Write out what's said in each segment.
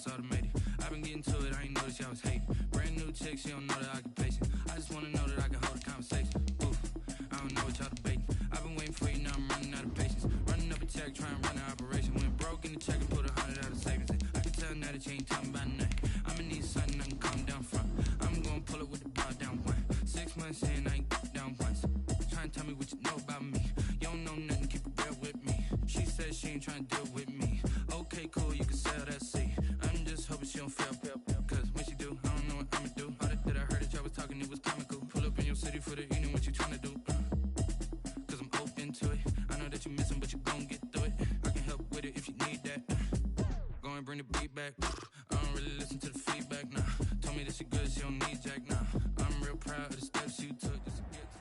it's automated. I've been getting to it, I ain't noticed y'all was hating. Brand new chick, she don't know the occupation. I just wanna know that I can hold a conversation. Oof, I don't know what y'all debating. I've been waiting for you, now I'm running out of patience. Running up a check, trying to run an operation. Went broke in the check and put 100 out of savings in. I can tell now that you ain't talking about nothing. I'ma need something I can calm down from. I'm gonna pull it with the bar down one. 6 months in, I ain't down once. Trying to tell me what you know about me. You don't know nothing, keep it real with me. She said she ain't trying to deal with me. Okay, cool, you can sell that seat. I'm just hoping she don't fail. Cause when she do, I don't know what I'ma do. All that I heard that y'all was talking, it was comical. Pull up in your city for the evening, what you trying to do? Cause I'm open to it. I know that you missing, but you gon' get through it. I can help with it if you need that. Go and bring the beat back. I don't really listen to the feedback, nah. Told me that she good, she don't need Jack, nah. I'm real proud of the steps you took just to get to.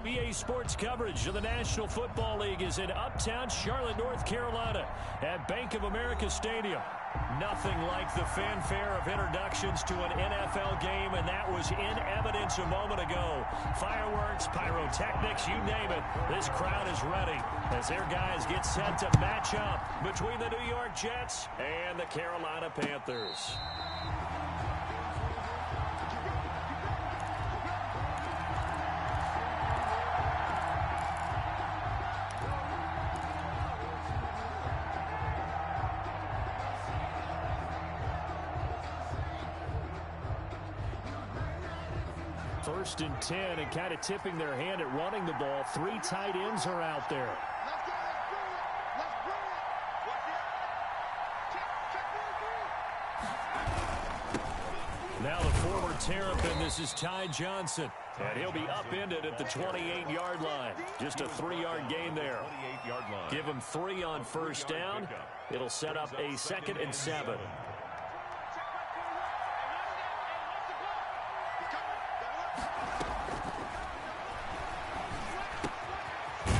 BA Sports coverage of the National Football League is in uptown Charlotte, North Carolina at Bank of America Stadium. Nothing like the fanfare of introductions to an NFL game, and that was in evidence a moment ago. Fireworks, pyrotechnics, you name it. This crowd is ready as their guys get set to match up between the New York Jets and the Carolina Panthers. First and 10, and kind of tipping their hand at running the ball. 3 tight ends are out there. Now the former Terrapin, this is Ty Johnson. And he'll be upended at the 28-yard line. Just a 3-yard gain there. Give him 3 on first down. It'll set up a 2nd and 7.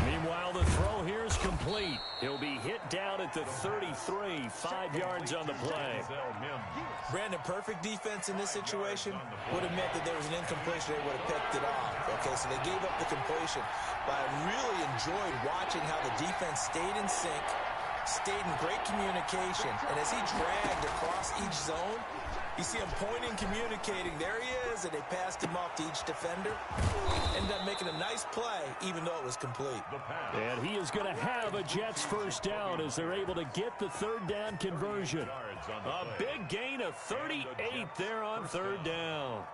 Meanwhile, the throw here is complete. He'll be hit down at the 33, 5 yards on the play. Brandon, perfect defense in this situation would have meant that there was an incompletion. They would have picked it off. Okay, so they gave up the completion. But I really enjoyed watching how the defense stayed in sync, stayed in great communication. And as he dragged across each zone, you see him pointing, communicating. There he is, and they passed him off to each defender. Ended up making a nice play, even though it was complete. And he is going to have a Jets first down as they're able to get the 3rd down conversion. A big gain of 38 there on 3rd down.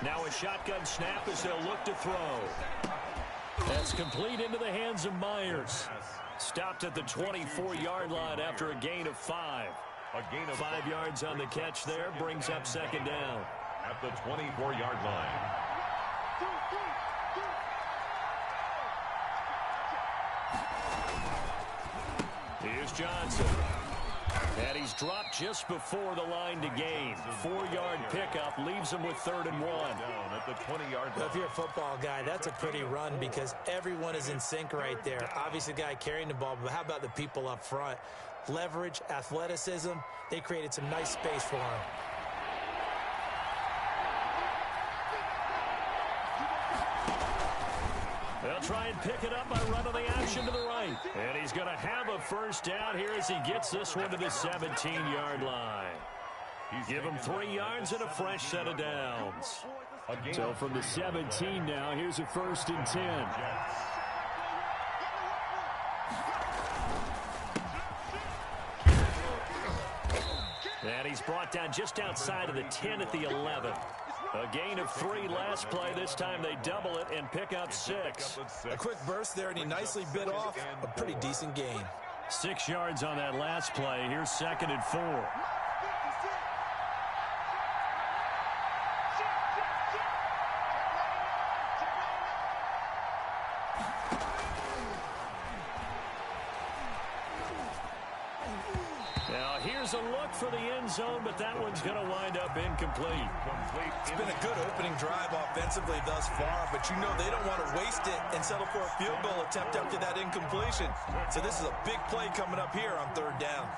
Now a shotgun snap as they'll look to throw. That's complete into the hands of Myers. Stopped at the 24-yard line after a gain of 5. 5 yards on the catch there brings up 2nd down. At the 24-yard line. Here's Johnson. And he's dropped just before the line to gain. 4-yard pickup leaves him with 3rd and 1. At the 20-yard line. If you're a football guy, that's a pretty run because everyone is in sync right there. Obviously, the guy carrying the ball, but how about the people up front? Leverage, athleticism, they created some nice space for him. They'll try and pick it up by running the action to the right. And he's going to have a first down here as he gets this one to the 17-yard line. Give him 3 yards and a fresh set of downs. So from the 17 now, here's a 1st and 10. And he's brought down just outside of the 10 at the 11. A gain of 3 last play. This time they double it and pick up 6. A quick burst there, and he nicely bit off a pretty decent gain. 6 yards on that last play. Here's 2nd and 4. Here's a look for the end zone, but that one's going to wind up incomplete. It's been a good opening drive offensively thus far, but you know they don't want to waste it and settle for a field goal attempt after that incompletion. So this is a big play coming up here on 3rd down.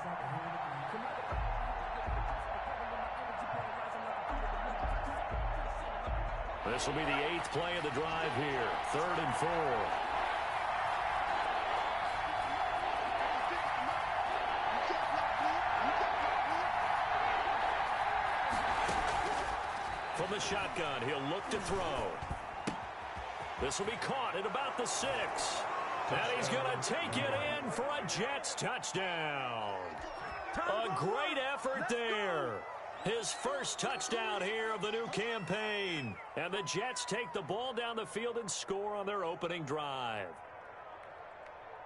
This will be the 8th play of the drive here. 3rd and 4. From the shotgun, he'll look to throw. This will be caught at about the 6. And he's going to take it in for a Jets touchdown. A great effort there. His first touchdown here of the new campaign. And the Jets take the ball down the field and score on their opening drive.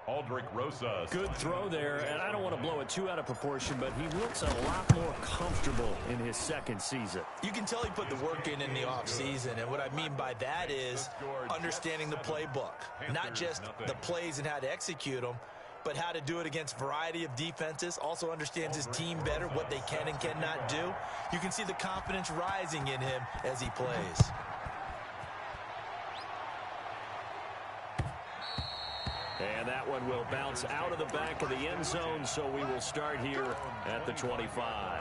Aldrick Rosas. Good throw there, and I don't want to blow it too out of proportion, but he looks a lot more comfortable in his second season. You can tell he put the work in the offseason, and what I mean by that is understanding the playbook. Not just the plays and how to execute them, but how to do it against a variety of defenses. Also understands his team better, what they can and cannot do. You can see the confidence rising in him as he plays. And that one will bounce out of the back of the end zone, so we will start here at the 25.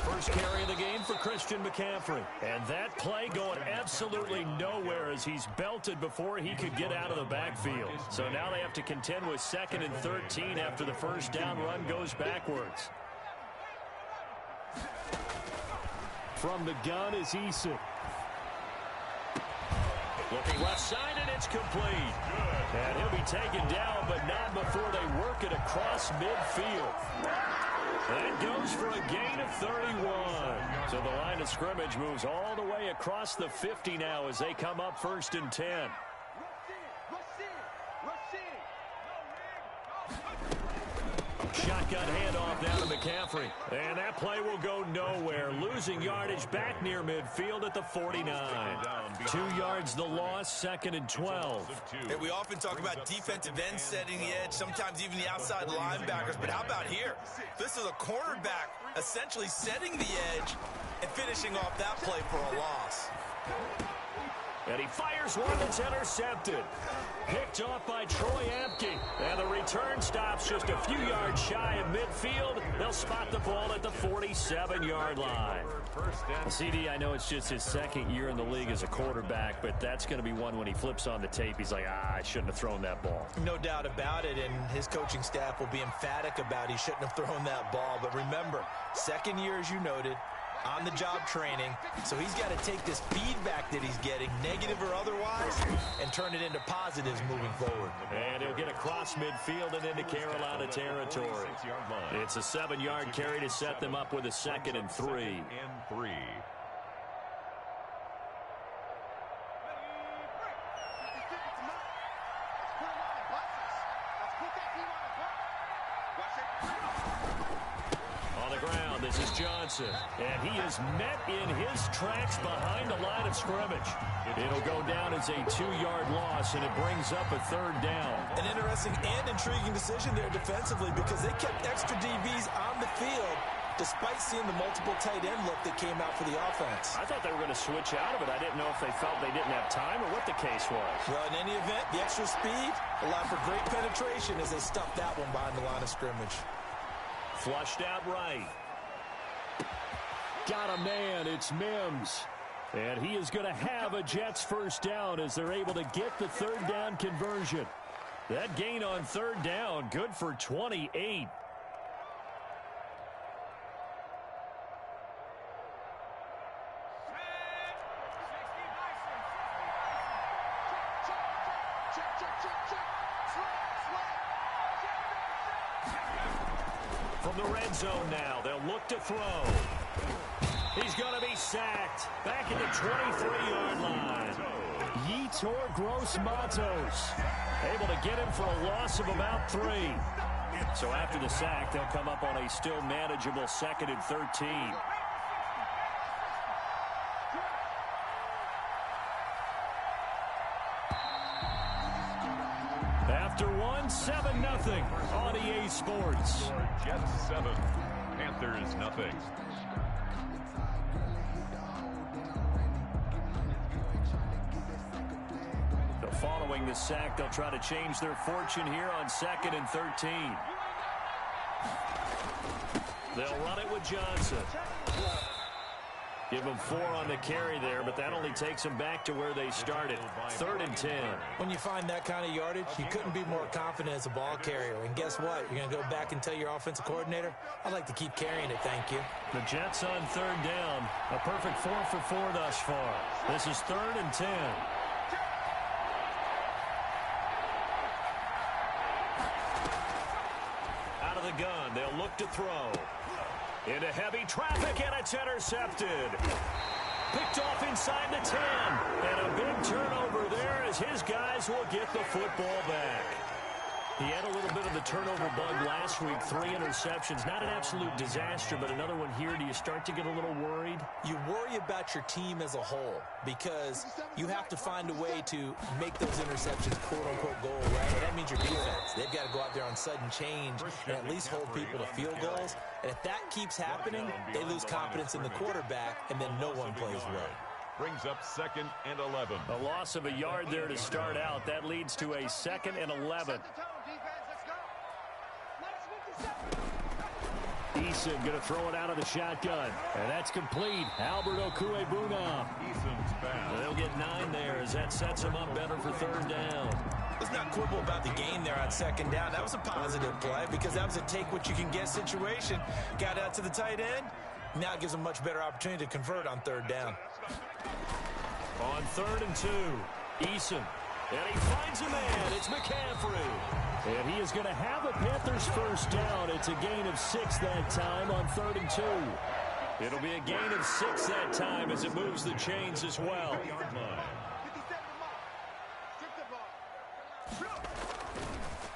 First carry of the game for Christian McCaffrey. And that play going absolutely nowhere as he's belted before he could get out of the backfield. So now they have to contend with 2nd and 13 after the first down run goes backwards. From the gun is Eason. Looking left side, and it's complete. And he'll be taken down, but not before they work it across midfield. That goes for a gain of 31. So the line of scrimmage moves all the way across the 50 now as they come up 1st and 10. Shotgun handoff down to McCaffrey. And that play will go nowhere. Losing yardage back near midfield at the 49. 2 yards the loss, 2nd and 12. And we often talk about defensive ends setting the edge, sometimes even the outside linebackers. But how about here? This is a cornerback essentially setting the edge and finishing off that play for a loss. And he fires one that's intercepted. Picked off by Troy Apke. And the return stops just a few yards shy of midfield. They'll spot the ball at the 47-yard line. CD, I know it's just his 2nd year in the league as a quarterback, but that's going to be one when he flips on the tape. He's like, I shouldn't have thrown that ball. No doubt about it, and his coaching staff will be emphatic about he shouldn't have thrown that ball. But remember, 2nd year, as you noted, on-the-job training, so he's got to take this feedback that he's getting, negative or otherwise, and turn it into positives moving forward. And he'll get across midfield and into Carolina territory. It's a 7-yard carry to set them up with a 2nd and 3. This is Johnson, and he is met in his tracks behind the line of scrimmage. It'll go down as a 2-yard loss, and it brings up a 3rd down. An interesting and intriguing decision there defensively because they kept extra DBs on the field despite seeing the multiple tight end look that came out for the offense. I thought they were going to switch out of it. I didn't know if they felt they didn't have time or what the case was. Well, in any event, the extra speed allowed for great penetration as they stuffed that one behind the line of scrimmage. Flushed out right. Got a man, it's Mims. And he is going to have a Jets first down as they're able to get the 3rd down conversion. That gain on 3rd down, good for 28. From the red zone now, they'll look to throw. He's going to be sacked back at the 23-yard line. Yetur Gross-Matos able to get him for a loss of about 3. So after the sack, they'll come up on a still manageable 2nd and 13. After one, 7-0 on EA Sports. Jets 7, Panthers nothing. The following the sack. They'll try to change their fortune here on 2nd and 13. They'll run it with Johnson. Give them 4 on the carry there, but that only takes them back to where they started. 3rd and 10. When you find that kind of yardage, you couldn't be more confident as a ball carrier. And guess what? You're going to go back and tell your offensive coordinator, I'd like to keep carrying it, thank you. The Jets on 3rd down. A perfect 4 for 4 thus far. This is 3rd and 10. Out of the gun, they'll look to throw. Into heavy traffic, and it's intercepted. Picked off inside the 10. And a big turnover there as his guys will get the football back. He had a little bit of the turnover bug last week. 3 interceptions. Not an absolute disaster, but another one here. Do you start to get a little worried? You worry about your team as a whole because you have to find a way to make those interceptions quote-unquote go away. And that means your defense. They've got to go out there on sudden change and at least hold people to field goals. And if that keeps happening, they lose confidence in the quarterback, and then no one plays well. Brings up 2nd and 11. A loss of a yard there to start out. That leads to a 2nd and 11. Eason going to throw it out of the shotgun. And that's complete. Albert Okwuegbunam. Eason's back. They'll get 9 there as that sets them up better for 3rd down. Let's not quibble about the gain there on 2nd down. That was a positive play because that was a take-what-you-can-get situation. Got out to the tight end. Now it gives them a much better opportunity to convert on 3rd down. On 3rd and 2, Eason. And he finds a man. It's McCaffrey. And he is going to have a Panthers 1st down. It's a gain of 6 that time on 3rd and 2. It'll be a gain of 6 that time as it moves the chains as well.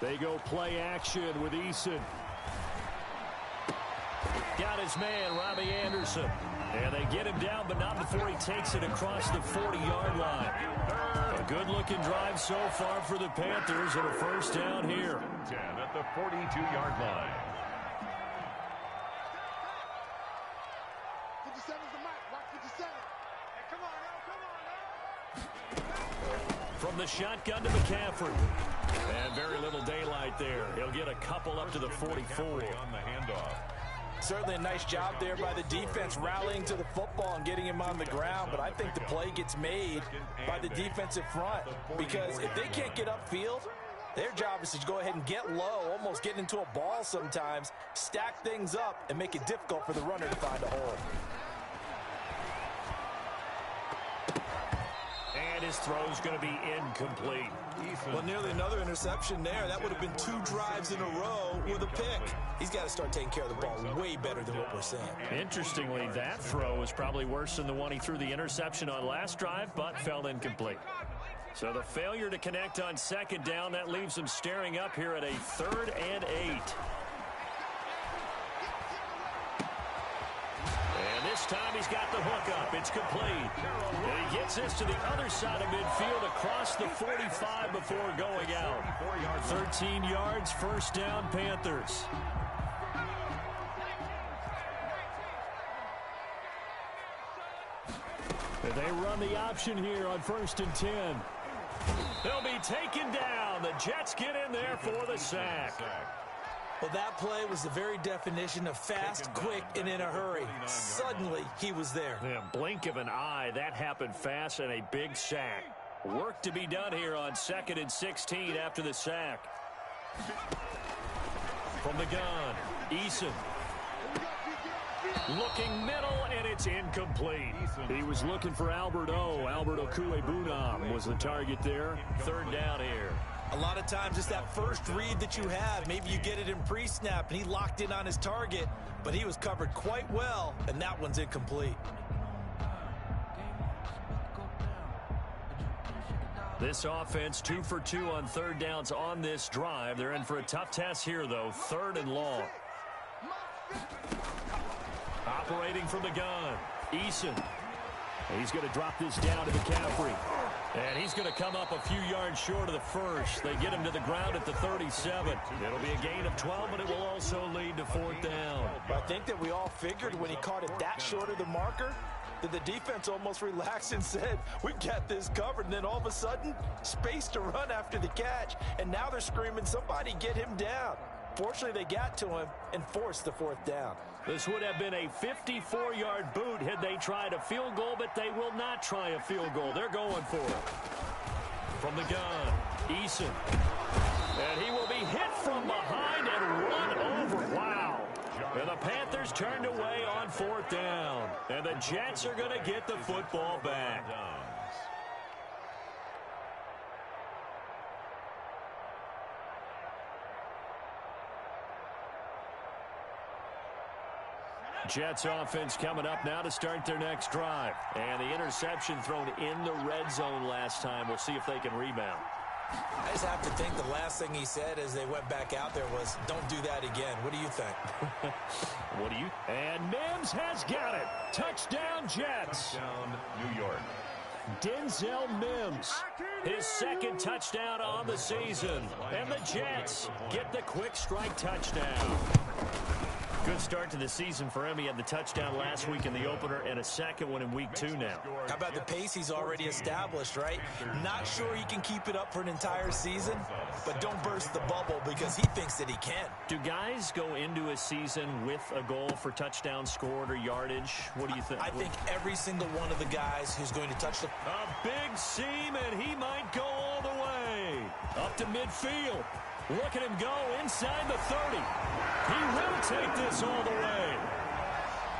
They go play action with Eason. Got his man, Robbie Anderson. And they get him down, but not before he takes it across the 40-yard line. A good-looking drive so far for the Panthers and a 1st down here. 10 at the 42-yard line. From the shotgun to McCaffrey. And very little daylight there. He'll get a couple up to the 44. On the handoff. Certainly a nice job there by the defense rallying to the football and getting him on the ground, but I think the play gets made by the defensive front because if they can't get upfield, their job is to go ahead and get low, almost get into a ball sometimes, stack things up, and make it difficult for the runner to find a hole. And his throw's going to be incomplete. Well, nearly another interception there. That would have been 2 drives in a row with a pick. He's got to start taking care of the ball way better than what we're seeing. Interestingly, that throw was probably worse than the one he threw the interception on last drive, but fell incomplete. So the failure to connect on 2nd down, that leaves him staring up here at a 3rd and 8. And this time he's got the hook up. It's complete. And he gets this to the other side of midfield across the 45 before going out. 13 yards, 1st down, Panthers. And they run the option here on 1st and 10. They'll be taken down. The Jets get in there for the sack. Well, that play was the very definition of fast, quick, and in a hurry. Suddenly, he was there. Yeah, blink of an eye. That happened fast and a big sack. Work to be done here on 2nd and 16 after the sack. From the gun, Eason. Looking middle, and it's incomplete. He was looking for Albert Okwuegbunam was the target there. 3rd down here. A lot of times it's that first read that you have. Maybe you get it in pre-snap, and he locked in on his target, but he was covered quite well, and that one's incomplete. This offense 2 for 2 on 3rd downs on this drive. They're in for a tough test here, though. 3rd and long. Operating from the gun, Eason. He's going to drop this down to McCaffrey. And he's going to come up a few yards short of the 1st. They get him to the ground at the 37. It'll be a gain of 12, but it will also lead to 4th down. I think that we all figured when he caught it that short of the marker, The defense almost relaxed and said, we've got this covered. And then all of a sudden, space to run after the catch. And now they're screaming, somebody get him down. Fortunately, they got to him and forced the 4th down. This would have been a 54-yard boot had they tried a field goal, but they will not try a field goal. They're going for it. From the gun, Eason. And he will be hit from behind and run over. Wow. And the Panthers turned away on 4th down. And the Jets are going to get the football back. Jets offense coming up now to start their next drive. And the interception thrown in the red zone last time. We'll see if they can rebound. I just have to think the last thing he said as they went back out there was, don't do that again. What do you think? What do you? And Mims has got it. Touchdown, Jets. Touchdown, New York. Denzel Mims, his 2nd touchdown on the season. And the Jets get the quick strike touchdown. Good start to the season for him. He had the touchdown last week in the opener and a 2nd one in week 2 now. How about the pace he's already established, right? Not sure he can keep it up for an entire season, but don't burst the bubble because he thinks that he can. Do guys go into a season with a goal for touchdown scored or yardage? What do you think? I think every single one of the guys who's going to touch the... A big seam, and he might go all the way. Up to midfield. Look at him go inside the 30. He will take this all the way.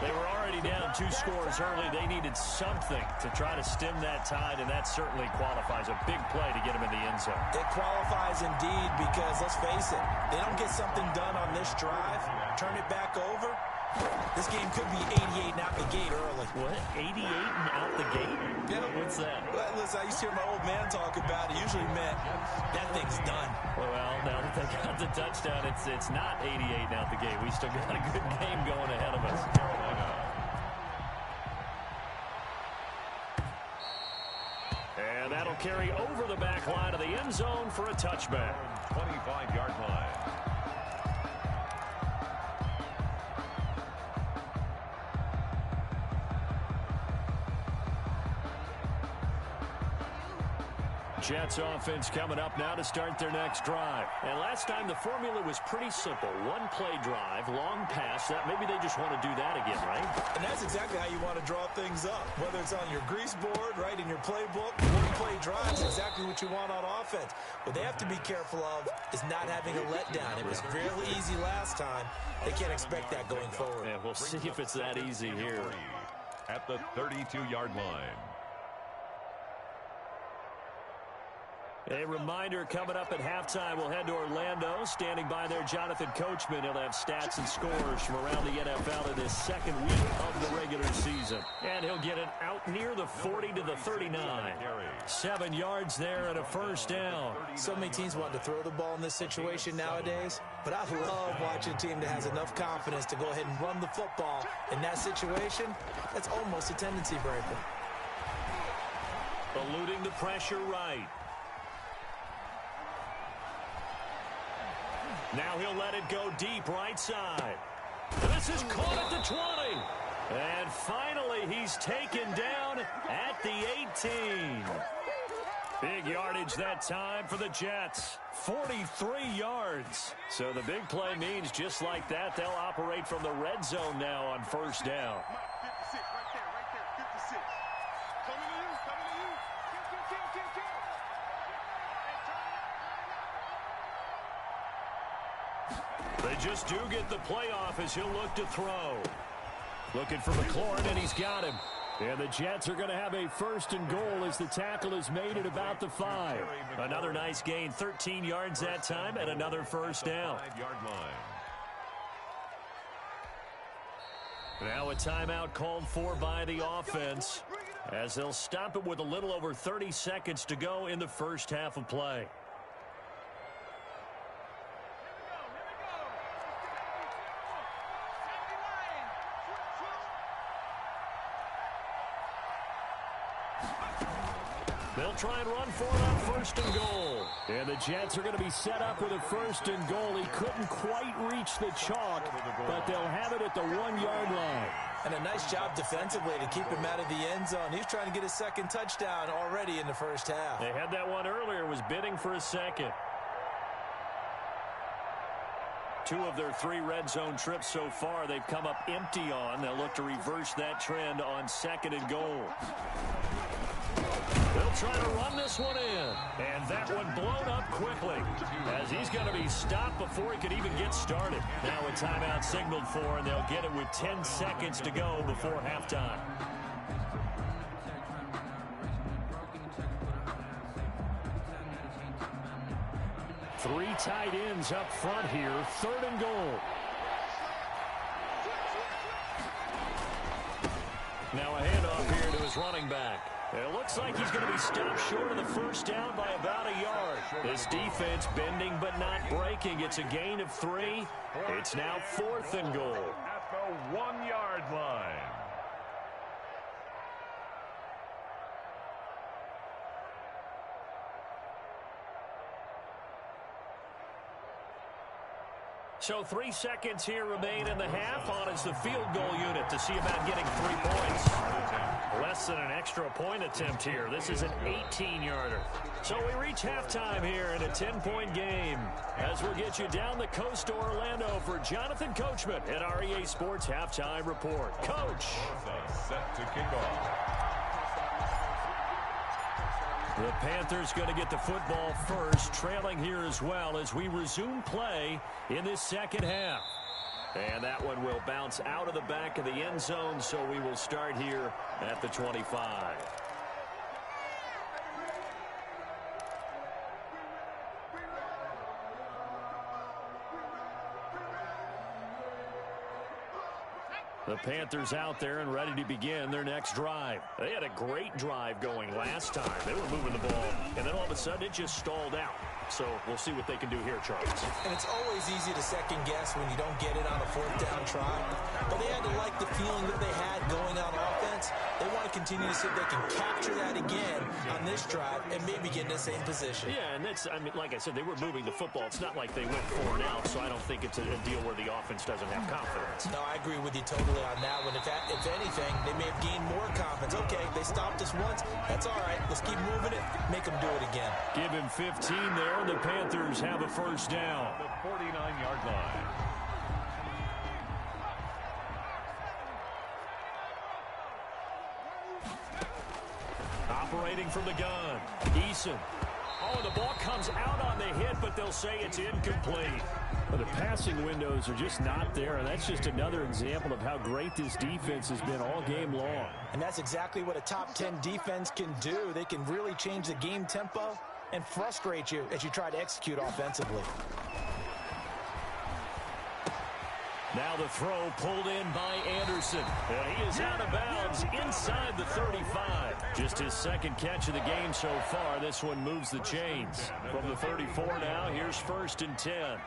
They were already down 2 scores early. They needed something to try to stem that tide, and that certainly qualifies. A big play to get him in the end zone. It qualifies indeed because, let's face it, they don't get something done on this drive, turn it back over, this game could be 88 and out the gate early. What? 88 and out the gate? Yeah. What's that? Well, listen, I used to hear my old man talk about it. Usually meant that thing's done. Well, now that they got the touchdown, it's not 88 and out the gate. We still got a good game going ahead of us. And that'll carry over the back line of the end zone for a touchback. 25-yard line. Jets offense coming up now to start their next drive. And last time the formula was pretty simple. 1-play drive, long pass. That maybe they just want to do that again, right? And that's exactly how you want to draw things up. Whether it's on your grease board, right, in your playbook, 1-play drive is exactly what you want on offense. What they have to be careful of is not having a letdown. It was fairly easy last time. They can't expect that going forward. Yeah, we'll see if it's that easy here. At the 32-yard line. A reminder coming up at halftime. We'll head to Orlando. Standing by there, Jonathan Coachman. He'll have stats and scores from around the NFL in this 2nd week of the regular season. And he'll get it out near the 40 to the 39. 7 yards there and a 1st down. So many teams want to throw the ball in this situation nowadays, but I love watching a team that has enough confidence to go ahead and run the football. In that situation, that's almost a tendency breaker. Eluding the pressure right. Now he'll let it go deep right side. This is caught at the 20. And finally, he's taken down at the 18. Big yardage that time for the Jets. 43 yards. So the big play means just like that, they'll operate from the red zone now on 1st down. They just do get the playoff as he'll look to throw. Looking for McLaurin, and he's got him. And the Jets are going to have a 1st and goal as the tackle is made at about the 5. Another nice gain, 13 yards that time, and another 1st down. 5-yard line. Now a timeout called for by the offense as they'll stop it with a little over 30 seconds to go in the 1st half of play. They'll try and run for it on 1st and goal. And the Jets are going to be set up with a 1st and goal. He couldn't quite reach the chalk, but they'll have it at the 1-yard line. And a nice job defensively to keep him out of the end zone. He's trying to get his second touchdown already in the first half. They had that one earlier, was bidding for a second. 2 of their 3 red zone trips so far, they've come up empty on. They'll look to reverse that trend on 2nd and goal. They'll try to run this one in. And that one blown up quickly as he's going to be stopped before he could even get started. Now a timeout signaled for, and they'll get it with 10 seconds to go before halftime. Three tight ends up front here. 3rd and goal. Now a handoff here to his running back. It looks like he's going to be stopped short of the first down by about a yard. This defense bending but not breaking. It's a gain of 3. It's now 4th and goal. At the 1-yard line. So 3 seconds here remain in the half. On is the field goal unit to see about getting 3 points. Less than an extra point attempt here. This is an 18-yarder. So we reach halftime here in a 10-point game. As we'll get you down the coast to Orlando for Jonathan Coachman at our EA Sports Halftime Report. Coach. Set to kick off. The Panthers going to get the football first, trailing here as well as we resume play in this second half. And that one will bounce out of the back of the end zone, so we will start here at the 25. The Panthers out there and ready to begin their next drive. They had a great drive going last time. They were moving the ball, and then all of a sudden it just stalled out. So we'll see what they can do here, Charles. And it's always easy to second guess when you don't get it on a 4th down try. But they had to like the feeling that they had going on offense. They want to continue to see if they can capture that again on this drive and maybe get in the same position. Yeah, and that's, I mean, like I said, they were moving the football. It's not like they went 4 and out, so I don't think it's a deal where the offense doesn't have confidence. No, I agree with you totally on that one. If anything, they may have gained more confidence. Okay, they stopped us once. That's all right. Let's keep moving it. Make them do it again. Give him 15 there. The Panthers have a first down. The 49-yard line. Operating from the gun. Eason. Oh, the ball comes out on the hit, but they'll say it's incomplete. Well, the passing windows are just not there, and that's just another example of how great this defense has been all game long. And that's exactly what a top 10 defense can do. They can really change the game tempo and frustrate you as you try to execute offensively. Now the throw pulled in by Anderson. And he is out of bounds inside the 35. Just his 2nd catch of the game so far. This one moves the chains. From the 34 now, here's 1st and 10.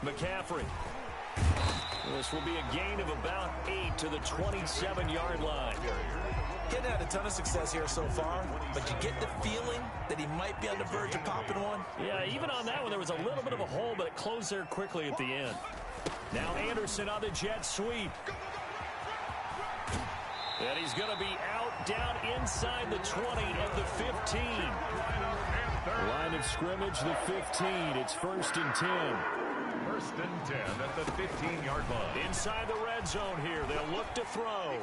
McCaffrey. This will be a gain of about 8 to the 27-yard line. Getting had a ton of success here so far, but you get the feeling that he might be on the verge of popping one. Yeah, even on that one, there was a little bit of a hole, but it closed there quickly at the end. Now Anderson on the jet sweep. And he's going to be out, down inside the 20 of the 15. Line of scrimmage, the 15. It's 1st and 10. 1st and 10 at the 15-yard line. Inside the red zone here. They'll look to throw.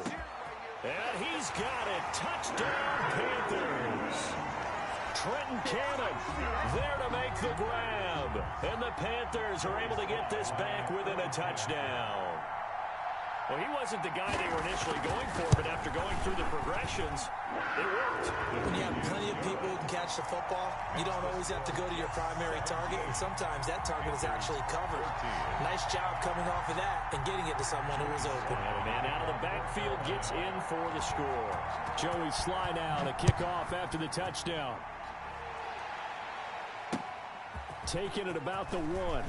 And he's got it. Touchdown, Panthers. Trenton Cannon there to make the grab. And the Panthers are able to get this back within a touchdown. Well, he wasn't the guy they were initially going for, but after going through the progressions, it worked. When you have plenty of people who can catch the football, you don't always have to go to your primary target, and sometimes that target is actually covered. Nice job coming off of that and getting it to someone who was open. And a man out of the backfield gets in for the score. Joey Sly now to kick off after the touchdown. Taking it about the 1.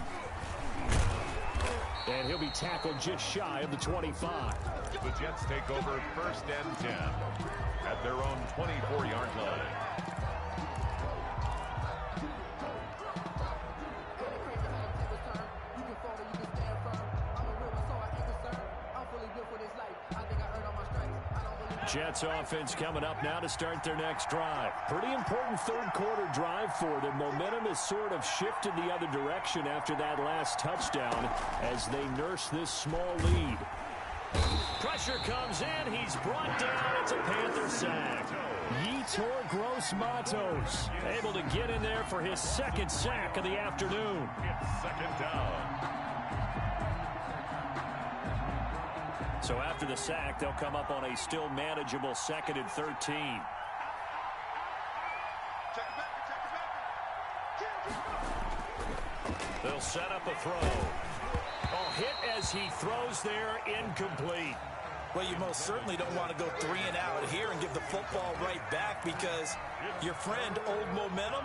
And he'll be tackled just shy of the 25. The Jets take over 1st and 10 at their own 24-yard line. Jets offense coming up now to start their next drive. Pretty important third-quarter drive for them. Momentum has sort of shifted the other direction after that last touchdown as they nurse this small lead. Pressure comes in. He's brought down. It's a Panther sack. Yetur Gross-Matos able to get in there for his second sack of the afternoon. It's second down. So after the sack, they'll come up on a still manageable 2nd and 13. They'll set up a throw. Hit as he throws there, incomplete. Well, you most certainly don't want to go 3 and out here and give the football right back because your friend, Old Momentum,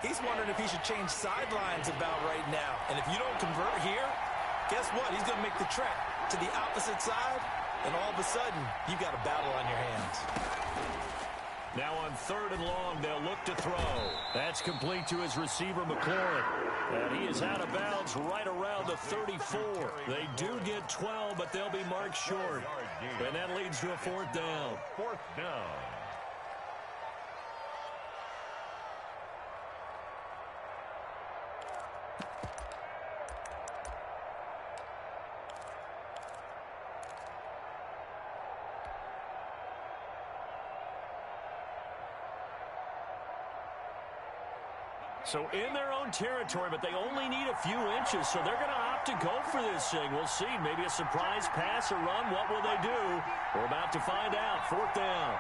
he's wondering if he should change sidelines about right now. And if you don't convert here, guess what? He's going to make the trek to the opposite side, and all of a sudden, you've got a battle on your hands. Now on 3rd and long, they'll look to throw. That's complete to his receiver, McLaurin. And he is out of bounds right around the 34. They do get 12, but they'll be marked short. And that leads to a 4th down. 4th down. So in their own territory, but they only need a few inches, so they're going to opt to go for this thing. We'll see. Maybe a surprise pass or run. What will they do? We're about to find out. 4th down.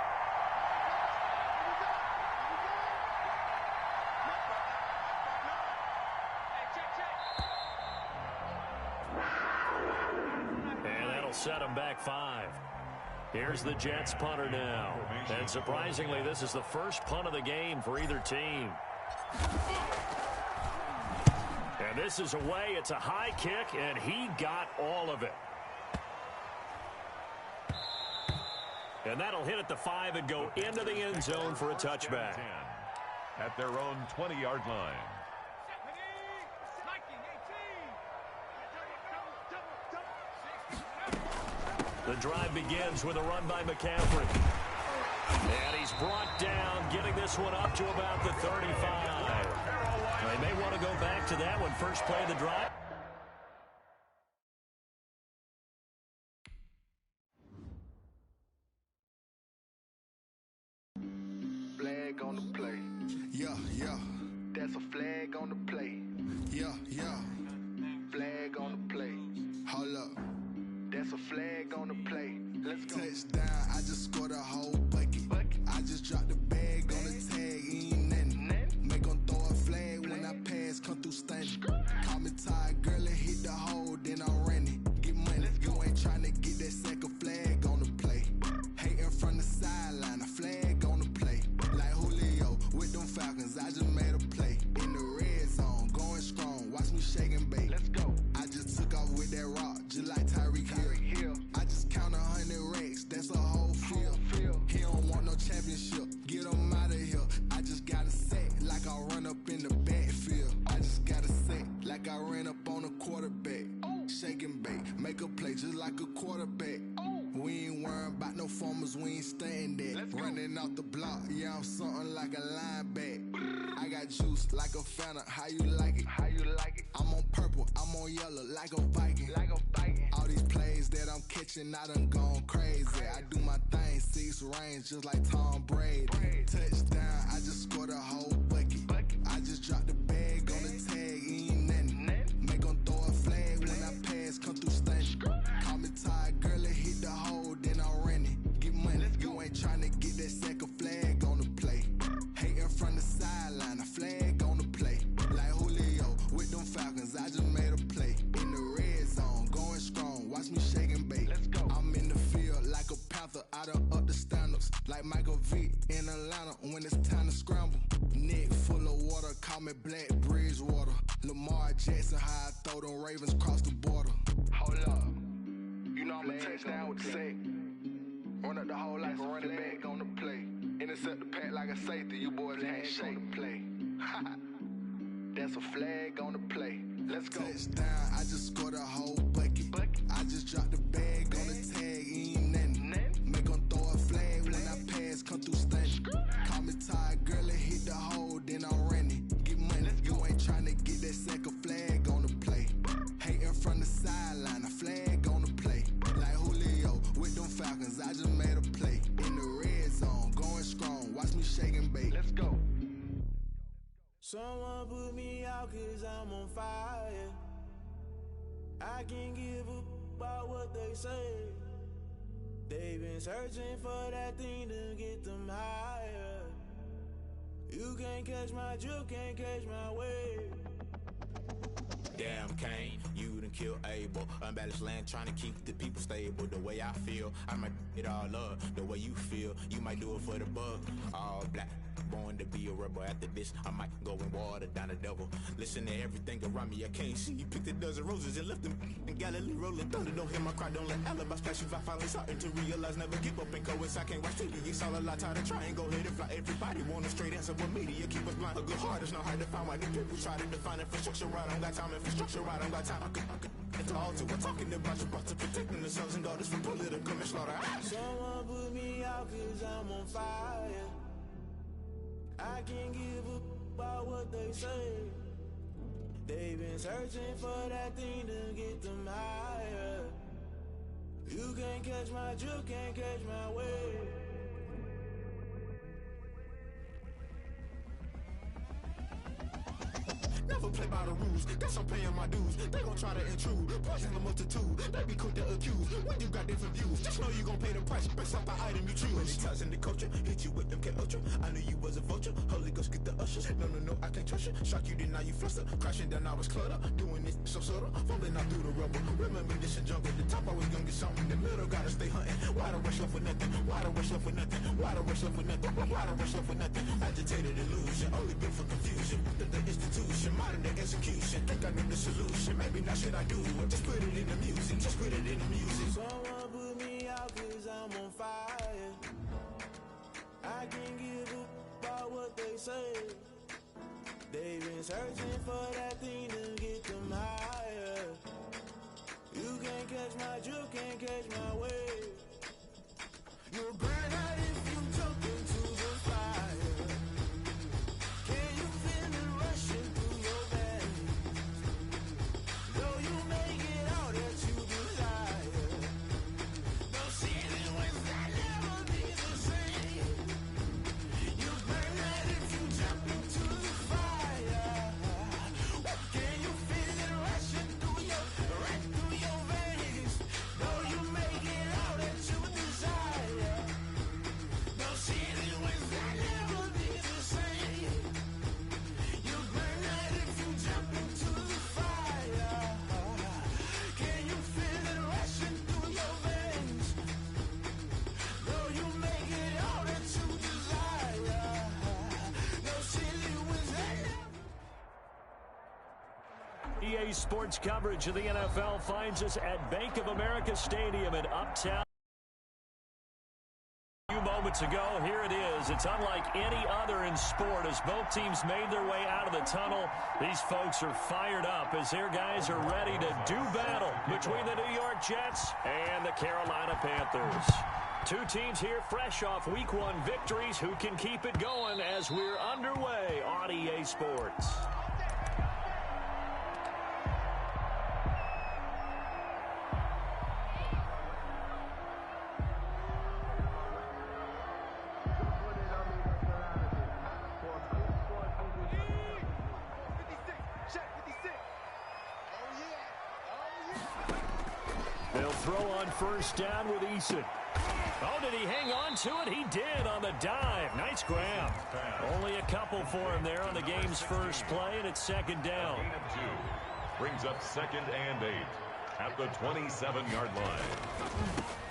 And that'll set them back 5. Here's the Jets punter now. And surprisingly, this is the first punt of the game for either team. And this is away. It's a high kick, and he got all of it. And that'll hit at the 5 and go into the end zone for a touchback. At their own 20-yard line. The drive begins with a run by McCaffrey. And he's brought down, getting this one up to about the 35. They may want to go back to that one. First play of the drive. Flag on the play. Yeah, yeah. That's a flag on the play. Yeah, yeah. Flag on the play. Hold up. That's a flag on the play. Let's go. Touchdown, I just scored a whole bucket. I just dropped the bag on the tag, ain't nothing. Make them throw a flag when I pass, come through stunning. Call me tired, girl, and hit the hole, then I'm running. Get money, you ain't trying to get that second flag on the play. Hating from the sideline, a flag on the play. Like Julio with them Falcons, I just made a play. In the red zone, going strong, watch me shake and bake. Let's go. I just took off with that rock, just like Tyreek Hill. I just count 100 racks, that's a whole field. He don't want no championship, get him out of here. I just got a set, like I run up in the backfield. I just got a set, like I ran up on a quarterback. Shake and bake, make a play just like a quarterback. We ain't worrying about no formers, we ain't staying there. Running off the block, yeah, I'm something like a linebacker. I got juice like a Fanta, how you like it? How you like it? I'm on purple, I'm on yellow, like a Viking. Like a Viking. All these plays that I'm catching, I done gone crazy. I do my thing, 6 range, just like Tom Brady. Touchdown, I just scored a whole bucket. I just dropped the bag on the tag, ain't nothing. Make them throw a flag when I pass, come through stunning. Call me tired, girl, and hit the hole, then I'm running. Get money, you ain't trying to get that second flag on the play. Hating from the sideline, a flag on the play. Like Julio with them Falcons, I just made a play. In the red zone, going strong, watch me shake and bake. Let's go. I'm in the field like a Panther, I done up the standards. Like Michael Vick in Atlanta when it's time to scramble. Neck full of water, call me Black Bridgewater. Lamar Jackson, how I throw them Ravens cross the border. Hold up. You know I'm a touchdown with the sack. Run up the whole life, running back on the play. Intercept the pack like a safety, you boys ain't shake the play. That's a flag on the play. Let's go. Touchdown, I just scored a whole bucket. I just dropped the bag on the tag, ain't nothing. Make them throw a flag Someone put me out 'cause I'm on fire. I can't give up about what they say. They've been searching for that thing to get them higher. You can't catch my drift, can't catch my wave. Damn, Kane, you done killed Abel. Unbalanced land, trying to keep the people stable. The way I feel, I might it all up. The way you feel, you might do it for the bug. All black, born to be a rebel. After this, I might go and water down the devil. Listen to everything around me, I can't see. Picked a dozen roses and left them in Galilee rolling thunder. Don't hear my cry, don't let alibis flash. If I finally starting to realize, never give up and coerce. I can't watch TV, it's all a lot. Tired of trying, go ahead and fly. Everybody want a straight answer, but media keep us blind. A good heart is not hard to find. Why the people try to define infrastructure right? I don't got time, infrastructure right? I don't got time. I could it's all to we're talking about your to protecting the sons and daughters from political manslaughter. Someone put me out 'cause I'm on fire. I can't give up about what they say. They've been searching for that thing to get them higher. You can't catch my drift, can't catch my wave. Never play by the rules, guess I'm paying my dues. They gon' try to intrude, poison the multitude. They be quick to accuse, when you got different views. Just know you gon' pay the price, based off the item you choose. Many times in the culture, hit you with them K-Ultra. I knew you was a vulture, Holy Ghost get the ushers. No, I can't trust you. Shock you, then now you fluster. Crashing down, I was clutter. Doing this so subtle, falling out through the rubble. Remember this a jungle, the top always gonna get something. In the middle, gotta stay hunting. Why the rush left with nothing? Why the rush left with nothing? Why the rush left with nothing? Why the rush left with nothing? Agitated illusion, only built for confusion. The institution, modern day execution. Think I know the solution. Maybe not should I do it? Just put it in the music. Just put it in the music. Someone put me out 'cause I'm on fire. I can't give up about what they say. They've been searching for that thing to get them higher. You can't catch my drift, can't catch my wave. You'll burn out if you jump into the fire. Can you feel it rushing through your veins? Though you make it all that you desire. No ceiling wins that never be the same. You burn out if you jump into the fire. Can you feel it rushing through your veins? Though you make it all that you desire. No ceiling wins that never be the same. You burn out if you jump into the fire. Can you feel it rushing through your veins? Though you make it all that you desire. No ceiling wins that never. EA Sports coverage of the NFL finds us at Bank of America Stadium in Uptown. A few moments ago, here it is. It's unlike any other in sport as both teams made their way out of the tunnel. These folks are fired up as their guys are ready to do battle between the New York Jets and the Carolina Panthers. Two teams here fresh off Week 1 victories. Who can keep it going as we're underway on EA Sports? They'll throw on first down with Eason. Oh, did he hang on to it? He did on the dive. Nice grab. Only a couple for him there on the game's first play, and it's second down. Gain of 2. Brings up 2nd and 8 at the 27-yard line.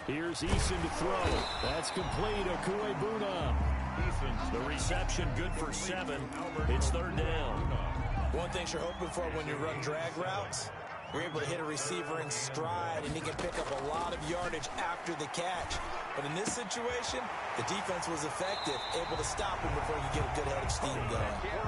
Here's Eason to throw. That's complete. Okuebuna. The reception good for 7. It's third down. One thing you're hoping for when you run drag routes, you're able to hit a receiver in stride, and he can pick up a lot of yardage after the catch. But in this situation, the defense was effective, able to stop him before he could get a good head of steam going.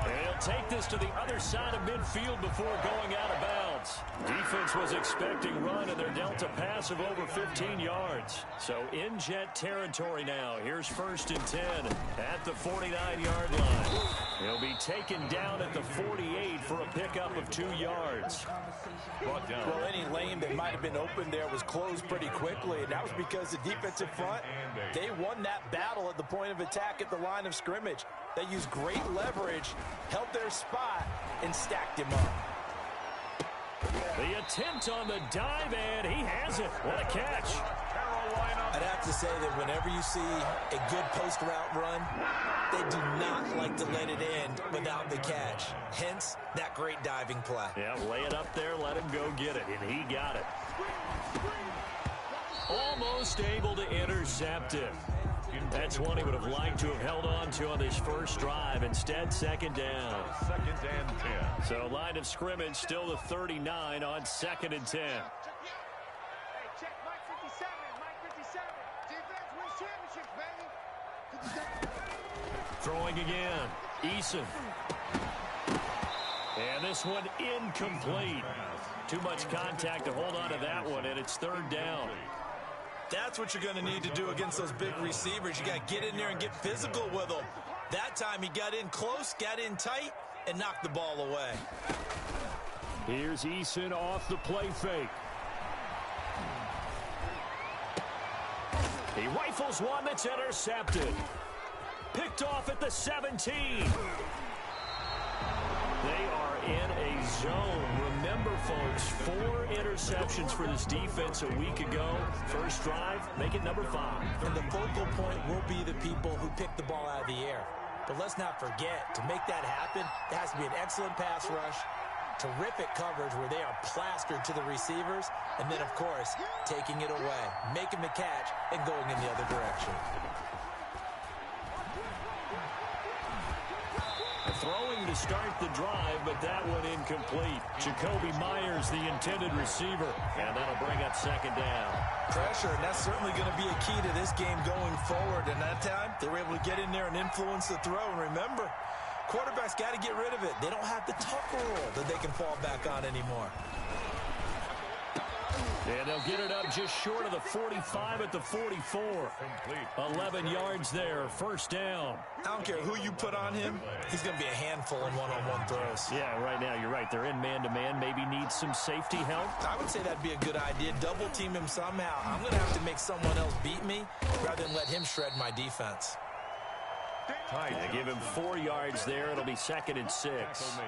They'll take this to the other side of midfield before going out of bounds. Defense was expecting run, and they're dealt a pass of over 15 yards. So in Jet territory now. Here's 1st and 10 at the 49-yard line. He'll be taken down at the 48 for a pickup of 2 yards. Brought down. Well, any lane that might have been open there was closed pretty quickly, and that was because the defensive front, they won that battle at the point of attack at the line of scrimmage. They used great leverage, held their spot, and stacked him up. The attempt on the dive, and he has it. What a catch. I'd have to say that whenever you see a good post route run, they do not like to let it end without the catch. Hence, that great diving play. Yeah, lay it up there, let him go get it, and he got it. Almost able to intercept it. That's one he would have liked to have held on to on this first drive. Instead, second down. 2nd and 10. So line of scrimmage still the 39 on 2nd and 10. Check Mike 57, Mike 57. Defense wins championships, baby. Throwing again. Eason. And this one incomplete. Too much contact to hold on to that one, and it's 3rd down. That's what you're going to need to do against those big receivers. You got to get in there and get physical with them. That time he got in close, got in tight, and knocked the ball away. Here's Eason off the play fake. He rifles one that's intercepted. Picked off at the 17. They are in a zone. Remember, folks, 4 interceptions for this defense a week ago. First drive, make it number 5. And the focal point will be the people who pick the ball out of the air. But let's not forget, to make that happen, there has to be an excellent pass rush, terrific coverage where they are plastered to the receivers, and then, of course, taking it away, making the catch, and going in the other direction. Throwing to start the drive, but that one incomplete. Jacoby Myers, the intended receiver, and that'll bring up 2nd down. Pressure, and that's certainly going to be a key to this game going forward. And that time, they were able to get in there and influence the throw. And remember, quarterbacks got to get rid of it. They don't have the tucker rule that they can fall back on anymore. And they'll get it up just short of the 45 at the 44. 11 yards there, 1st down. I don't care who you put on him, he's going to be a handful in one-on-one throws. Yeah, right now, you're right. They're in man-to-man, maybe needs some safety help. I would say that'd be a good idea. Double team him somehow. I'm going to have to make someone else beat me rather than let him shred my defense. They give him 4 yards there. It'll be 2nd and 6.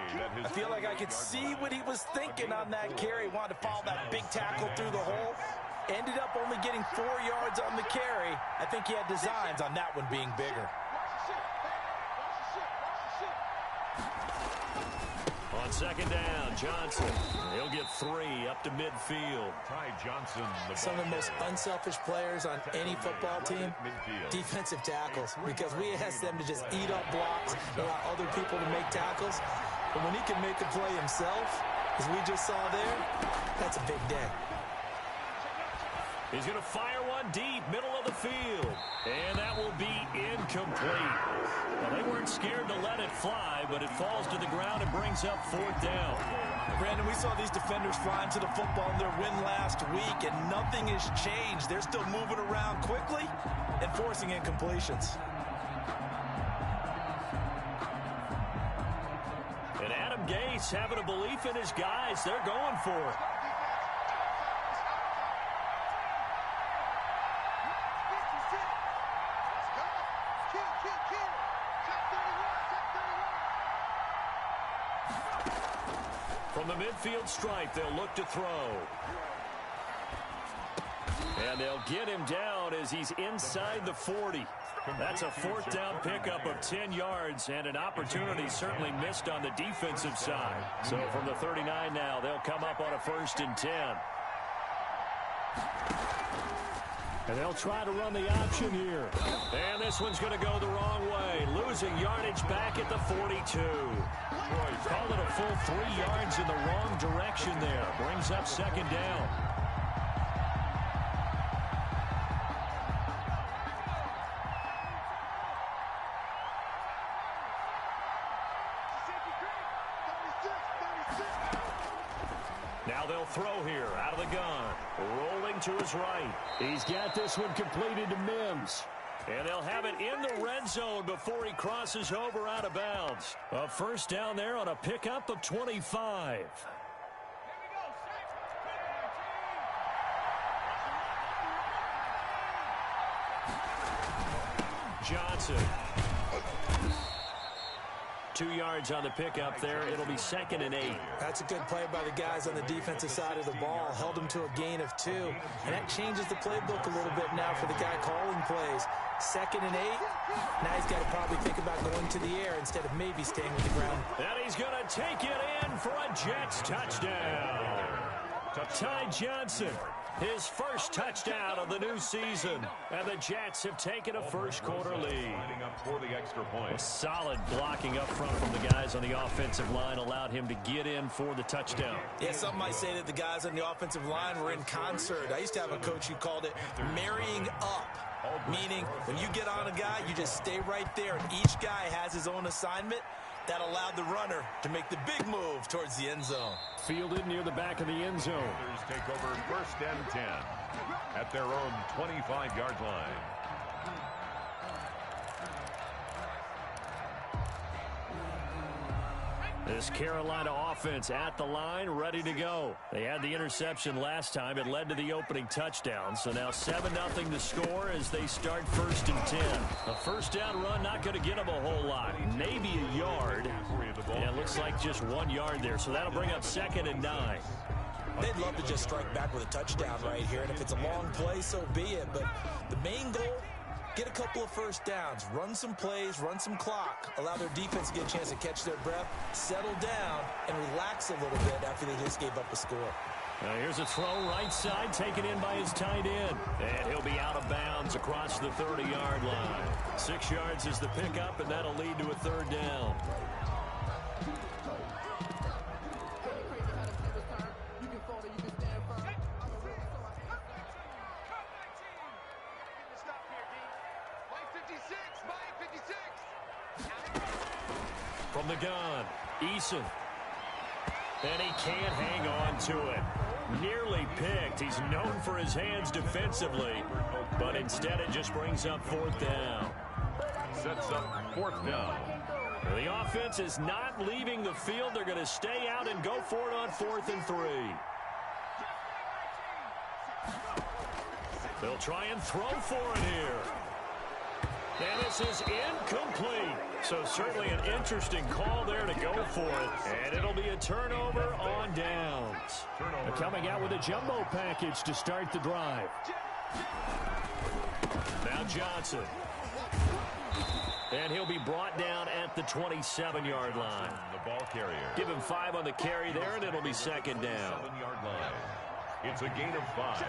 I feel like I could see what he was thinking on that carry. Wanted to follow that big tackle through the hole. Ended up only getting 4 yards on the carry. I think he had designs on that one being bigger. On 2nd down, Johnson. He'll get 3 up to midfield. Ty Johnson. Some of the most unselfish players on any football team, defensive tackles, because we ask them to just eat up blocks, allow other people to make tackles. But when he can make a play himself, as we just saw there, that's a big day. He's going to fire one deep, middle of the field. And that will be incomplete. Well, they weren't scared to let it fly, but it falls to the ground and brings up 4th down. Brandon, we saw these defenders flying to the football in their win last week, and nothing has changed. They're still moving around quickly and forcing incompletions. And Adam Gase having a belief in his guys. They're going for it. From the midfield stripe, they'll look to throw. And they'll get him down as he's inside the 40. That's a 4th down pickup of 10 yards and an opportunity certainly missed on the defensive side. So from the 39 now, they'll come up on a 1st and 10. And they'll try to run the option here. And this one's going to go the wrong way. Losing yardage back at the 42. Called it a full 3 yards in the wrong direction there. Brings up 2nd down. Now they'll throw here out of the gun. Rolling to his right. He's got this one completed to Mims. And they'll have it in the red zone before he crosses over out of bounds. A first down there on a pickup of 25. Johnson. 2 yards on the pickup there. It'll be 2nd and 8. That's a good play by the guys on the defensive side of the ball. Held them to a gain of 2. And that changes the playbook a little bit now for the guy calling plays. 2nd and 8. Now he's got to probably think about going to the air instead of maybe staying with the ground. And he's going to take it in for a Jets touchdown. Ty Johnson, his first touchdown of the new season. And the Jets have taken a first-quarter lead. For the extra point. Solid blocking up front from the guys on the offensive line allowed him to get in for the touchdown. Yeah, some might say that the guys on the offensive line were in concert. I used to have a coach who called it marrying up. Meaning, when you get on a guy, you just stay right there, and each guy has his own assignment. That allowed the runner to make the big move towards the end zone. Fielded near the back of the end zone. Panthers take over 1st and 10 at their own 25-yard line. This Carolina offense at the line, ready to go. They had the interception last time. It led to the opening touchdown. So now 7-0 to score as they start 1st and 10. A first down run, not going to get them a whole lot. Maybe a yard. And it looks like just 1 yard there. So that'll bring up 2nd and 9. They'd love to just strike back with a touchdown right here. And if it's a long play, so be it. But the main goal, get a couple of first downs, run some plays, run some clock, allow their defense to get a chance to catch their breath, settle down, and relax a little bit after they just gave up a score. Now here's a throw right side, taken in by his tight end. And he'll be out of bounds across the 30-yard line. 6 yards is the pickup, and that'll lead to a 3rd down. From the gun, Eason. And he can't hang on to it. Nearly picked. He's known for his hands defensively, but instead it just brings up 4th down. Sets up 4th down. The offense is not leaving the field. They're going to stay out and go for it on 4th and 3. They'll try and throw for it here. And this is incomplete. So certainly an interesting call there to go for it. And it'll be a turnover on downs. They're coming out with a jumbo package to start the drive. Now Johnson. And he'll be brought down at the 27-yard line. The ball carrier. Give him 5 on the carry there, and it'll be 2nd down. 7-yard line. It's a gain of 5.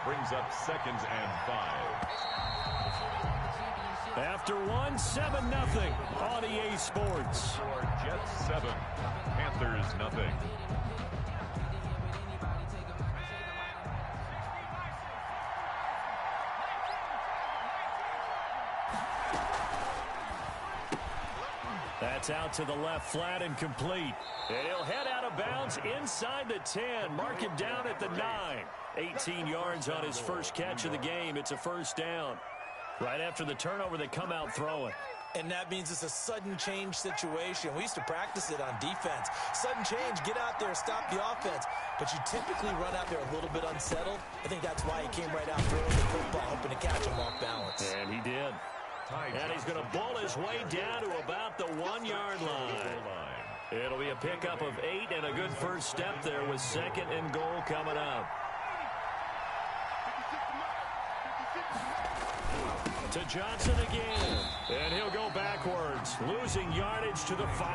Brings up 2nd and 5. After 7-0 on EA Sports. Jets 7, Panthers nothing. That's out to the left, flat and complete. And he'll head out of bounds inside the 10. Mark him down at the 9. 18 yards on his first catch of the game. It's a first down. Right after the turnover, they come out throwing. And that means it's a sudden change situation. We used to practice it on defense. Sudden change, get out there, stop the offense. But you typically run out there a little bit unsettled. I think that's why he came right out throwing the football, hoping to catch him off balance. And he did. And he's going to bull his way down to about the 1-yard line. It'll be a pickup of 8 and a good first step there with 2nd and goal coming up. To Johnson again. And he'll go backwards, losing yardage to the 5.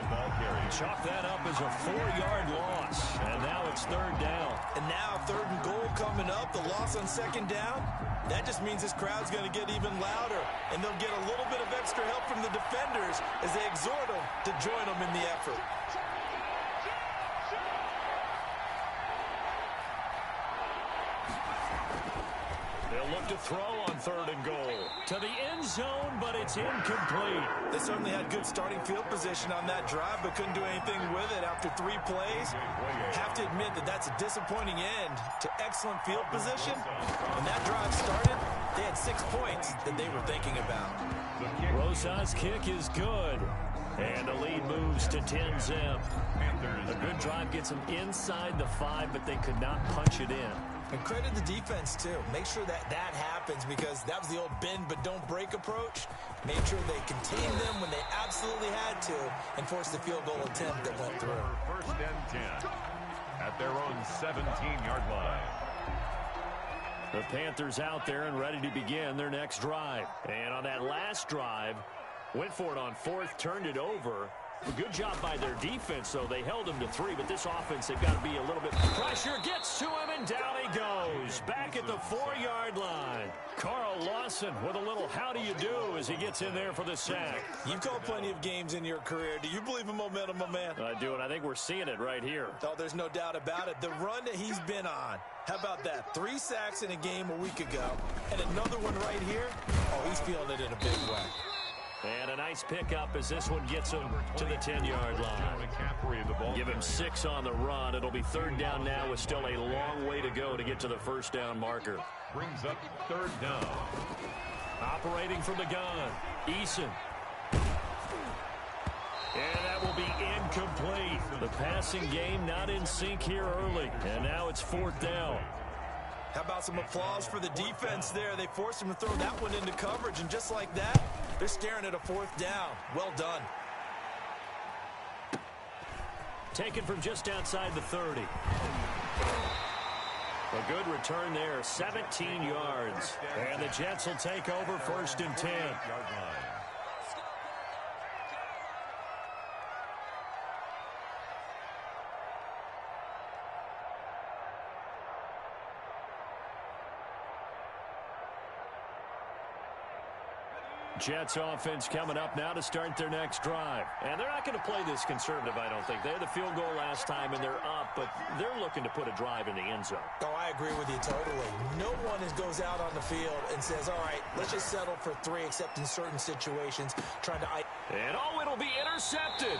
The ball carrier. Chalk that up as a 4-yard loss. And now it's 3rd down. And now 3rd and goal coming up. The loss on 2nd down. That just means this crowd's going to get even louder. And they'll get a little bit of extra help from the defenders as they exhort them to join them in the effort. They'll look to throw on 3rd and goal. To the end zone, but it's incomplete. They certainly had good starting field position on that drive, but couldn't do anything with it after 3 plays. Have to admit that that's a disappointing end to excellent field position. And that drive started They had 6 points that they were thinking about. Rosas' kick is good. And the lead moves to 10-zip. A good drive gets them inside the 5, but they could not punch it in. And credit the defense, too. Make sure that happens because that was the old bend but don't break approach. Made sure they contained them when they absolutely had to and forced the field goal attempt that went through. First and 10 at their own 17-yard line. The Panthers out there and ready to begin their next drive. And on that last drive, went for it on 4th, turned it over. A good job by their defense, though. They held him to 3, but this offense, they've got to be a little bit. Pressure gets to him, and down he goes. Back at the 4-yard line. Carl Lawson with a little how do you do as he gets in there for the sack. You've called plenty of games in your career. Do you believe in momentum, my man? I do, and I think we're seeing it right here. Oh, there's no doubt about it. The run that he's been on. How about that? 3 sacks in a game a week ago, and another one right here. Oh, he's feeling it in a big way. And a nice pickup as this one gets him to the 10-yard line. Give him 6 on the run. It'll be 3rd down now with still a long way to go to get to the 1st down marker. Brings up 3rd down. Operating from the gun, Eason. And that will be incomplete. The passing game not in sync here early. And now it's 4th down. How about some applause for the defense there? They forced him to throw that one into coverage, and just like that, they're staring at a 4th down. Well done. Taken from just outside the 30. A good return there, 17 yards. And the Jets will take over 1st and 10. Jets offense coming up now to start their next drive. And they're not going to play this conservative, I don't think. They had the field goal last time, and they're up, but they're looking to put a drive in the end zone. Oh, I agree with you totally. No one goes out on the field and says, all right, let's just settle for 3, except in certain situations, trying to... And oh, it'll be intercepted.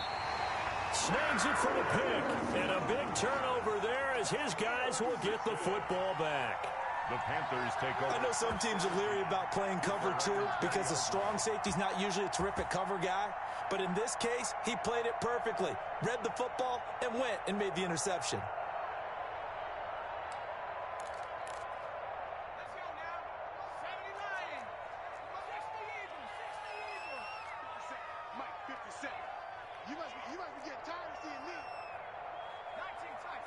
Snags it for the pick. And a big turnover there as his guys will get the football back. The Panthers take over. I know some teams are leery about playing cover 2 because a strong safety's not usually a terrific cover guy. But in this case, he played it perfectly. Read the football and went and made the interception. Let's go now. 70 Lions. 60 Eagles. 60 Eagles. Mike, 57. You must be getting tired of seeing me. 19 tight.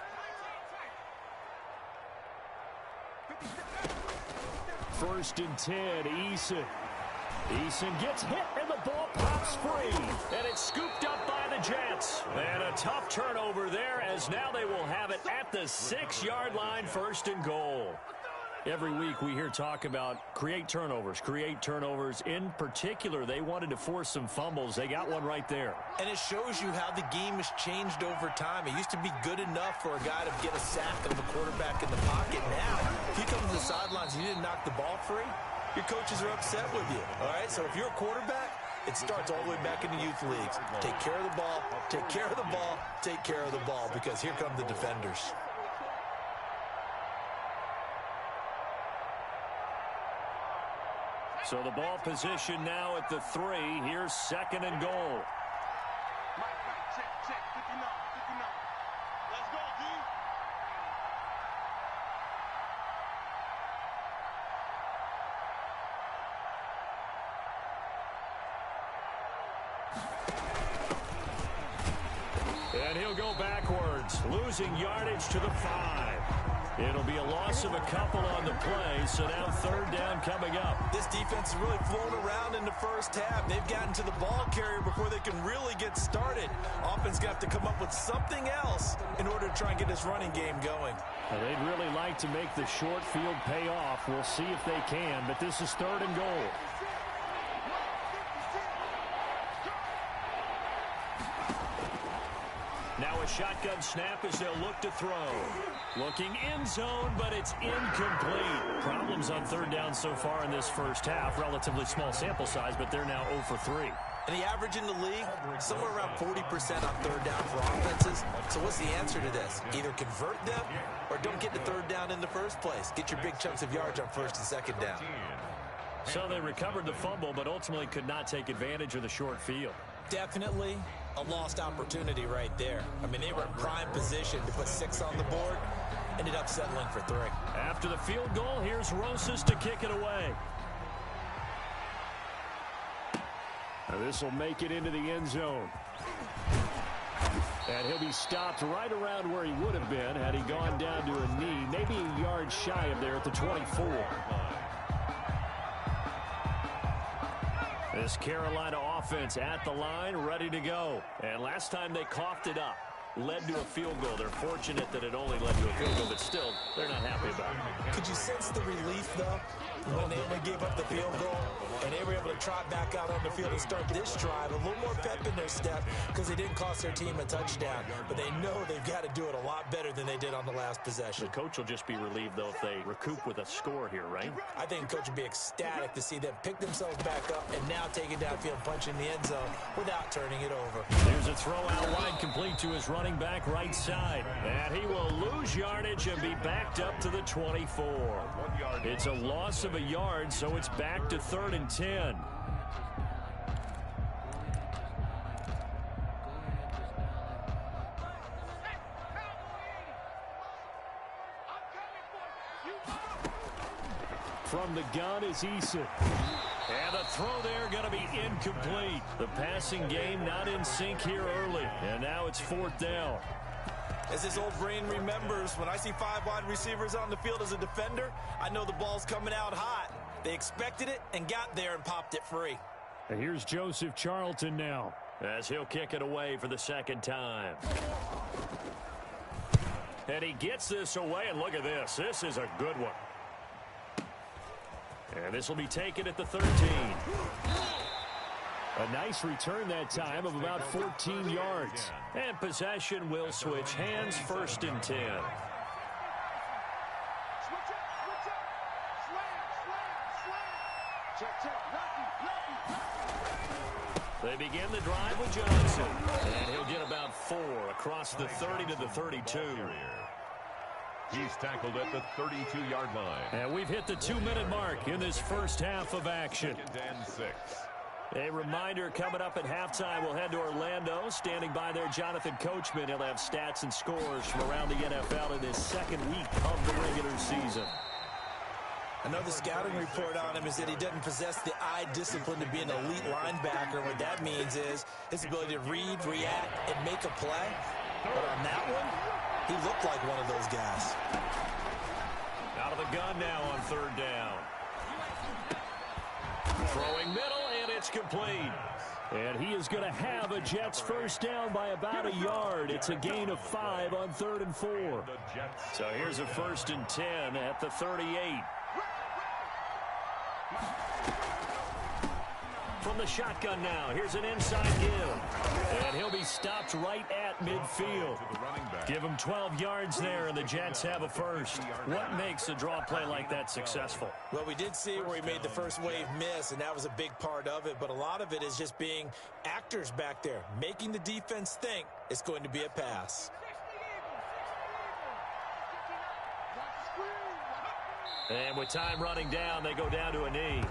1st and 10, Eason. Eason gets hit, and the ball pops free. And it's scooped up by the Jets. And a tough turnover there as now they will have it at the 6-yard line, 1st and goal. Every week we hear talk about create turnovers. In particular, they wanted to force some fumbles. They got one right there. And it shows you how the game has changed over time. It used to be good enough for a guy to get a sack of the quarterback in the pocket. Now, if you come to the sidelines and you didn't knock the ball free, your coaches are upset with you. All right, so if you're a quarterback, it starts all the way back in the youth leagues. Take care of the ball, take care of the ball, take care of the ball, because here come the defenders. So the ball position now at the 3. Here's 2nd and goal. Check. 59. Let's go, D. And he'll go backwards, losing yardage to the 5. It'll be a loss of a couple on the play, so now 3rd down coming up. This defense has really flown around in the first half. They've gotten to the ball carrier before they can really get started. Offense got to come up with something else in order to try and get this running game going. Well, they'd really like to make the short field pay off. We'll see if they can, but this is 3rd and goal. Now a shotgun snap as they'll look to throw. Looking end zone, but it's incomplete. Problems on 3rd down so far in this first half. Relatively small sample size, but they're now 0 for 3. And the average in the league, somewhere around 40% on 3rd down for offenses. So what's the answer to this? Either convert them or don't get to 3rd down in the first place. Get your big chunks of yards on 1st and 2nd down. So they recovered the fumble, but ultimately could not take advantage of the short field. Definitely a lost opportunity right there. I mean, they were in prime position to put 6 on the board. Ended up settling for 3. After the field goal, here's Rosas to kick it away. This will make it into the end zone. And he'll be stopped right around where he would have been had he gone down to a knee, maybe a yard shy of there at the 24. This Carolina offense at the line, ready to go. And last time they coughed it up, led to a field goal. They're fortunate that it only led to a field goal, but still, they're not happy about it. Could you sense the relief, though, when they only gave up the field goal and they were able to trot back out on the field and start this drive? A little more pep in their step because they didn't cost their team a touchdown, but they know they've got to do it a lot better than they did on the last possession. The coach will just be relieved, though, if they recoup with a score here, right? I think the coach would be ecstatic to see them pick themselves back up and now take it downfield, punch in the end zone without turning it over. There's a throw out wide complete to his running back right side. And he will lose yardage and be backed up to the 24. It's a loss of a yard, so it's back to 3rd and 10. From the gun is Eason. And the throw there going to be incomplete. The passing game not in sync here early. And now it's 4th down. As his old brain remembers, when I see 5 wide receivers on the field as a defender, I know the ball's coming out hot. They expected it and got there and popped it free. And here's Joseph Charlton now, as he'll kick it away for the 2nd time. And he gets this away, and look at this. This is a good one. And this will be taken at the 13. A nice return that time of about 14 yards. And possession will switch hands, 1st and 10. They begin the drive with Johnson. And he'll get about 4 across the 30 to the 32. He's tackled at the 32-yard line. And we've hit the 2-minute mark in this first half of action. 2nd and 6. A reminder, coming up at halftime, we'll head to Orlando. Standing by there, Jonathan Coachman. He'll have stats and scores from around the NFL in his 2nd week of the regular season. I know the scouting report on him is that he doesn't possess the eye discipline to be an elite linebacker. What that means is his ability to read, react, and make a play. But on that one, he looked like one of those guys. Out of the gun now on 3rd down. Throwing middle, and it's complete. And he is going to have a Jets first down by about a yard. It's a gain of 5 on 3rd and 4. So here's a 1st and 10 at the 38. From the shotgun now, here's an inside give. And he'll be stopped right at midfield. Give him 12 yards there, and the Jets have a first. What makes a draw play like that successful? Well, we did see where he made the first wave miss, and that was a big part of it. But a lot of it is just being actors back there, making the defense think it's going to be a pass. And with time running down, they go down to a knee.